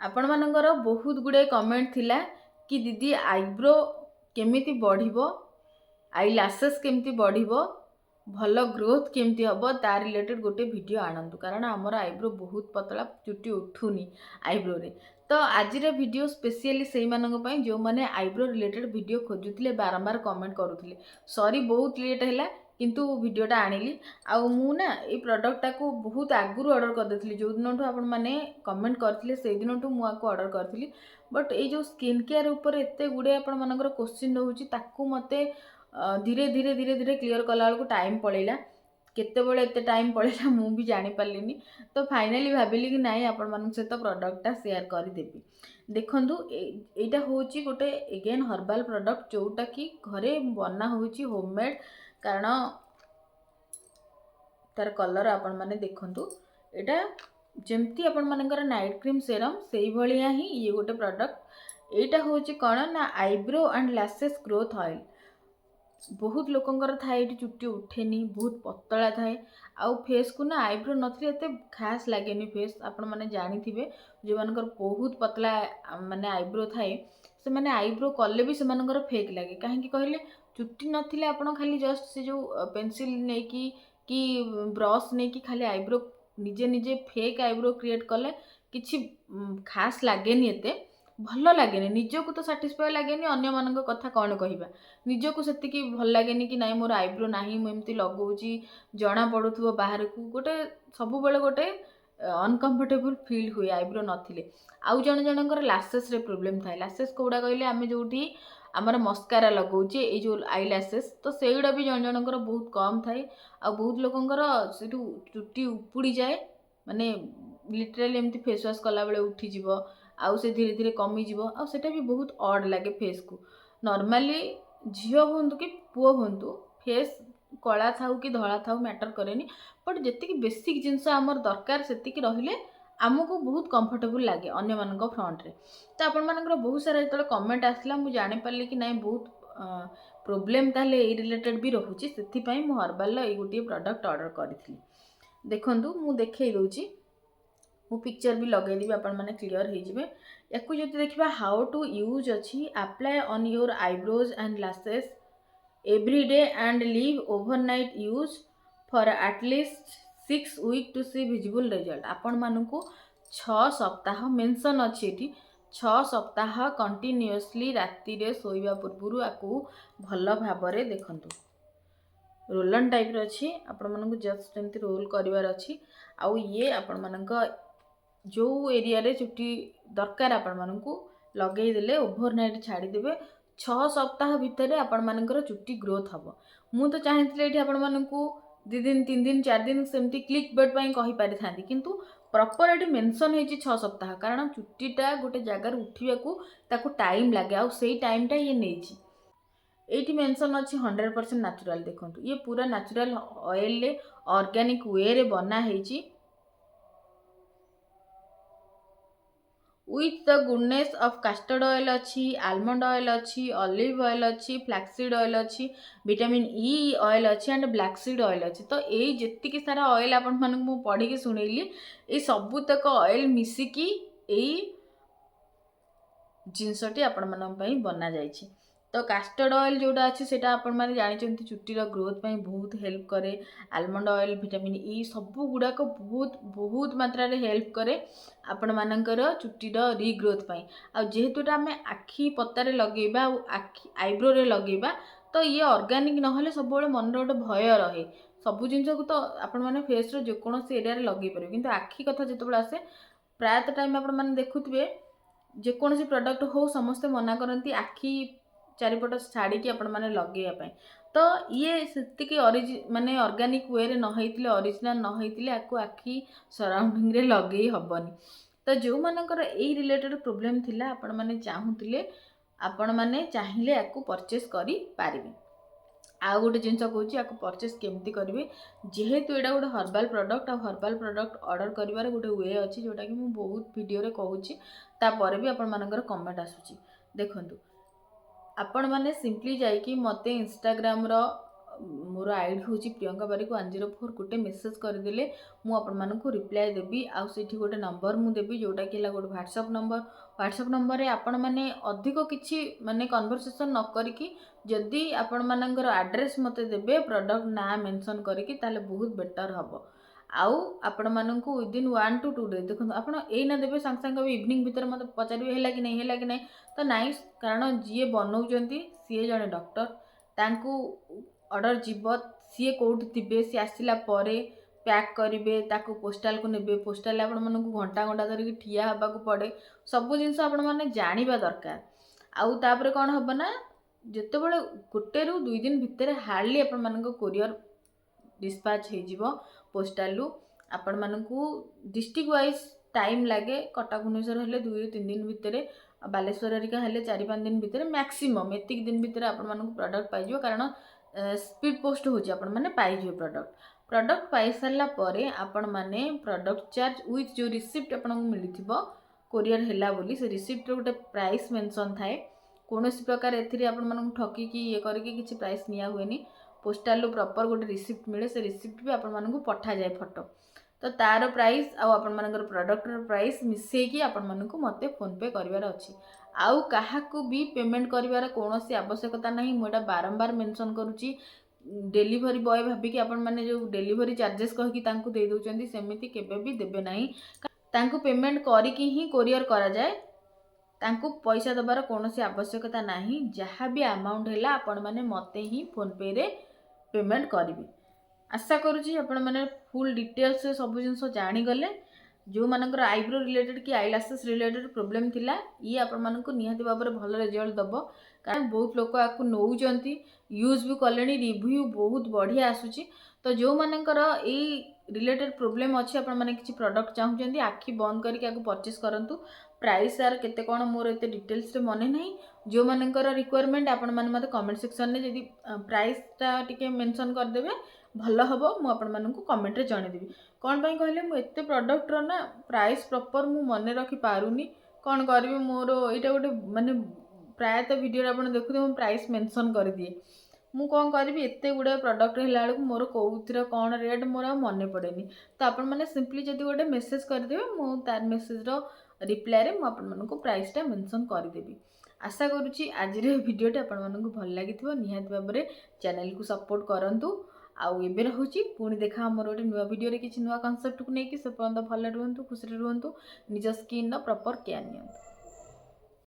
आपण मानकर बहुत गुड़े कमेंट थिला कि दीदी आईब्रो केमिति बढ़िबो, आई लैसेस केमिति बढ़िबो, भल ग्रोथ केमिति हम तार रिलेटेड गोटे वीडियो आणंतु कारण आमर आईब्रो बहुत पतला चुटी उठुनी आईब्रो रे। तो आज वीडियो स्पेशली से मानी जो मैंने आईब्रो रिलेटेड वीडियो खोजुले बारंबार कमेंट करुले। सॉरी बहुत लेट है किंतु वीडियोटा आनिली आउ मु ना ये प्रोडक्टा को बहुत आगुरी ऑर्डर कर देथिली जो दिन आपण माने कमेंट करथिले से दिन मु आको ऑर्डर करथिली। बट ये जो स्किन केयर ऊपर एते गुडे आपण मानकर क्वेश्चन रहउची ताकू मते धीरे धीरे धीरे धीरे क्लीयर कला बेलू टाइम पड़ेगा केतेबेले एते टाइम पड़ेगा मु भी जानी पारलिनी। तो फाइनली भाविली कि नाई आपण मान सहित प्रोडक्टटा शेयर करदेवी। देखंतु एटा होची गोटे एगेन हर्बाल प्रोडक्ट जोटा कि घरे बना होची होममेड कारण तार कलर आपण माने देखंतु एटा जेमती आपण मानकर नाइट क्रीम सेरम सेही भलिया ही ये गोटे प्रोडक्ट। एटा होची कण ना आईब्रो एंड लैसेस ग्रोथ ऑयल। बहुत लोकंकर थाए चुट्टी उठेनी बहुत पतला थाए आउ फेस को ना आईब्रो नथले एते खास लागेनी फेस आपण माने जानी थिबे जो मानकर बहुत पतला माने आईब्रो थाए से माने आईब्रो कले भी से मानकर फेक लागे काहे कहले चुट्टी नथिले आपण खाली जस्ट से जो पेंसिल ने कि ब्रश ने कि खाली आईब्रो निजे निजे फेक आईब्रो क्रिएट कले किछि खास लागेनी एते भल लगे निजको तो साटिस्फाई लगे अन्य मान कथा कौन कहवा निजको से भल लगे कि नाई मोर आईब्रो ना मुझे लगौची जना पड़ू बाहर को गोटे सब बेले गोटे अनकंफर्टेबल फील हुए आईब्रो नथिले। आउ जन जनकर लैसेस रे प्रॉब्लम थाए लैसेस कोड़ा कहले आम जो आमर मस्कारा लगौचे ये जो आई लैसेस तो सेगुड़ा भी जन जनकर बहुत कम थाए आ बहुत लोकंकर से चुट्टी उपुड़ी जाए माने लिटराली एमती फेस वाश कला बेले उठी जीवो आउ से धीरे धीरे कमी जीवो आ सेटा भी बहुत ऑड लगे फेस को। नॉर्मली झियो होंतु कि पुओ होंतु फेस कला थाउ कि धला थाउ मैटर करेनी बट जेतिकी बेसिक जिनस आमर दरकार सेतिकी रहिले आमको बहुत कंफर्टेबल लगे अन्य मानक फ्रंट रे। तो आपण मानकर बहुत सारा जो कमेंट आसला मु जानि पारली कि नाई बहुत प्रॉब्लम ताले ए रिलेटेड भी रहउची सेति पई मु हर्बाल ए गोटे प्रोडक्ट ऑर्डर करिथिली। देखंतु मु देखै दउची मु पिक्चर भी लगेदेवी आपण माने क्लियर हो जिवे। याकू जदि देखिबा हाउ टू यूज अच्छी apply on your eyebrows and lashes every day and leave overnight use for at least 6 week to see visible result. आपण मानकू 6 सप्ताह मेंशन अच्छी एठी 6 सप्ताह कंटिन्यूअसली राति रे सोइबा पूर्व आकू भल भाबरे देखंतु रोलन टाइप रे अच्छी आपण मानकू जस्ट एमती रोल करिवार अच्छी आउ ये आपण मानक जो एरिया रे चुट्टी दरकार आपण मानकू लगेई देले ओवरनाइट छाड़ी देबे 6 सप्ताह भितर आपण मानकर चुट्टी ग्रोथ हबो। मु तो चाहिथिले एठी आपण मानकू 2 दिन 3 दिन 4 दिन सेमती क्लिक बेट पई कहि पारि थांती किंतु प्रॉपर एठी मेंशन हेची 6 सप्ताह कारण चुट्टीटा गोटे जगह उठिया को ताको टाइम लागे आ सेही टाइमटा ये नेची। एठी मेंशन अछि 100% नेचुरल। देखंतु ये पूरा नेचुरल ऑयल ले ऑर्गेनिक वे रे बना हेची with the goodness of custard oil अच्छी आलमंड ऑयल अच्छी ऑलिव ऑयल अच्छी फ्लैक्सीड ऑयल अच्छी विटामिन ई ऑयल अच्छी एंड ब्लैक सीड ऑयल अच्छी। तो ये जेतिकी सारा ऑयल आपण मानक मु पढ़ी के सुनेली ये सबुतक ऑयल मिसिकी यही जिनसटी आपण मानक पई बना जायछि। तो कास्टर्ड ऑयल जोटा अच्छे सेटा आपण माने जानिचंती चुट्टीर ग्रोथ पई बहुत हेल्प करे। आलमंड ऑयल विटामिन ई सबु गुडाक बहुत बहुत मात्रा रे हेल्प करे आपण मानकर चुट्टीर रीग्रोथ पई। आ जेहेतुटा आमे आखी पत्तारे लगेबा आखी आईब्रो रे लगेबा तो ये ऑर्गेनिक नहले सब बेले मन रे गोटे भय रहे सबु जिनस को तो आपण माने फेस रो जे कोनोसी एरिया रे लगेई परिबे किंतु आखी कथा जेतबेले आसे प्रायत टाइम आपण माने देखुथिबे जे कोनोसी प्रोडक्ट हो समस्त मना करंती आखी चारिपट छाड़ी कि आपण माने लगेया तो ये सेतिकी माने ऑर्गेनिक वे रे न होइतिले ओरिजिनल न होइतिले आकु आखी सराउंडिंग रे लगेई हबनी। तो जो मानकर ए रिलेटेड प्रॉब्लम थिला आपण माने चाहुतिले आपण माने चाहिले आकु परचेस करि पारिबे। आ गोटे जिनस कहूँ आपको परचेस केमती करेंगे जेहेतु यहाँ गोटे हर्बाल प्रोडक्ट आ हर्बाल प्रोडक्ट ऑर्डर कर गोटे वे अच्छी जोटा कि मुझे बहुत वीडियो रे कहूँ तापर भी आपण मानकर कमेंट आसूची। देखंतु आपण माने सिंपली जाइकी मते इंस्टाग्राम रो मोर आईडी हूँ प्रियंका बारिक 104 गोटे मेसेज करदे मुझे रिप्लाय देवी आउ से गोटे नंबर मुझे देवी जोटा कि गोटे व्हाट्सएप नंबर रे आपण मैंने अधिक किसी माने कन्वर्सेशन न करिकी जदि आपण मानकर एड्रेस मते देबे प्रोडक्ट ना मेंशन करिकी ताले बहुत बेटर हम आउ आपण मानक विदिन 1 to 2 डेज देखो आप ना देवे सांगे सांगे इवनिंग भितर मत पचारे है कि नहीं तो नाई कारण जी बनाऊँ सी जड़े डॉक्टर तांकू ऑर्डर जीव सी कौटी थे सी आसला पैक करेंगे ताकू पोस्टाल को नेबे पोस्टाल आपण मानक घंटा घंटा धरिकी ठिया हवा पड़े सब जिनस आपण मैंने जाना दरकार आउ तापर कौन हम ना जिते बड़े गोटे रु 2 दिन भितर हार्डली आपण मानक कोरियर डिस्पैच हो पोस्टाल आपण मानकू डिस्ट्रिक्ट वाइज टाइम लगे कटक भुवनेश्वर हेले 2 ରୁ 3 दिन भितर बालेश्वर हरिका हेले 4-5 दिन भितर मैक्सिमम एतिक दिन भितर आपण मानकू प्रोडक्ट पाइजो कारण स्पीड पोस्ट होची आपण माने पाइजो प्रोडक्ट पाई सारला परे आपण माने प्रोडक्ट चार्ज विथ जो रिसिप्ट आपण को मिलिथिबो कोरियर हैला बोली से रिसिप्ट रो गोटे प्राइस मेंशन थाए कोनोसी प्रकार एथिरे आपण मानकू ठकी कि ये करके किछि प्राइस निया हुएनी पोस्टाल प्रॉपर गोटे रिसिप्ट मिले से रिसिप्ट भी आपण मानकू पठा जाए फोटो तो तार प्राइस आउ आपण मानकर प्रोडक्ट प्राइस मिसेकी आपण मानकू मते फोन पे करिवार अछि आउ काहाकू भी पेमेंट करिवार कोनोसी आवश्यकता नहीं मोटा बारंबार मेंशन करूची डेलीवरी बॉय भाबी कि आपण माने जो डेलीवरी चार्जेस कह कि तांकू दे दोचंदी सेमिति केबे भी देबे नहीं तांकू पेमेंट करिकी ही कोरियर करा जाए तांकू पैसा दबार कोनोसी आवश्यकता नहीं जहाँ भी अमाउंट हैला आपण माने मते ही फोन पे रे पेमेंट करिवे आशा करुँची आपण मैंने फुल डिटेल्स सब जिन जानीगले जो मानकर आईब्रो रिलेटेड कि आईलासेस रिलेटेड प्रोब्लेम थिला ये आपण मानक निहाती भाव में भल रिजल्ट दब कारण बहुत लोक आपको नौकरी यूज भी कले रिव्यू बहुत बढ़िया आसूची तो जो मानकर यही रिलेटेड प्रोब्लेम अच्छी आपण मैंने किसी प्रोडक्ट चाहूँगी आखि बंद करके परचेस करूँ प्राइस यार केते कौन मोर एते डिटेल्स रे मने नहीं जो मानकर रिक्वायरमेंट आपण माने मते कमेंट सेक्शन में जदि प्राइसटा टिके मेंशन कर देबे भल हम मुझे कमेंट रे जणेदेवी कौन पाई कहले मु एते प्रोडक्ट रो ना प्राइस प्रॉपर मु मने रखी पारुनी कौन करबी मोर एटा गोटे माने प्रायत वीडियो आपण देखुते मु प्राइस मेंशन कर दिए मु कौन करी एते गुडे प्रोडक्ट हैला बेलू मोर कौथिर कौन रेट मोर मने पड़ेनी तो आपण मैंने सिंपली जदि गोटे मेसेज करदेवे मु तार मेसेज रो रिप्लाय रे मु आपण मानकू प्राइसटा मेंशन करदेवी आशा करुँची आज वीडियोटा आपण मानकू भल लागिथिबो निहाती भाव में चैनल को सपोर्ट करंतु आउ एबे रहूची पुणी देखा हमर गोटे नुआ वीडियो रे किछि नुआ कांसेप्ट को नेकी से पर्यंत भल रुहंतु खुशी रुहंतु निज स्किन रो प्रॉपर केयर नियंतु।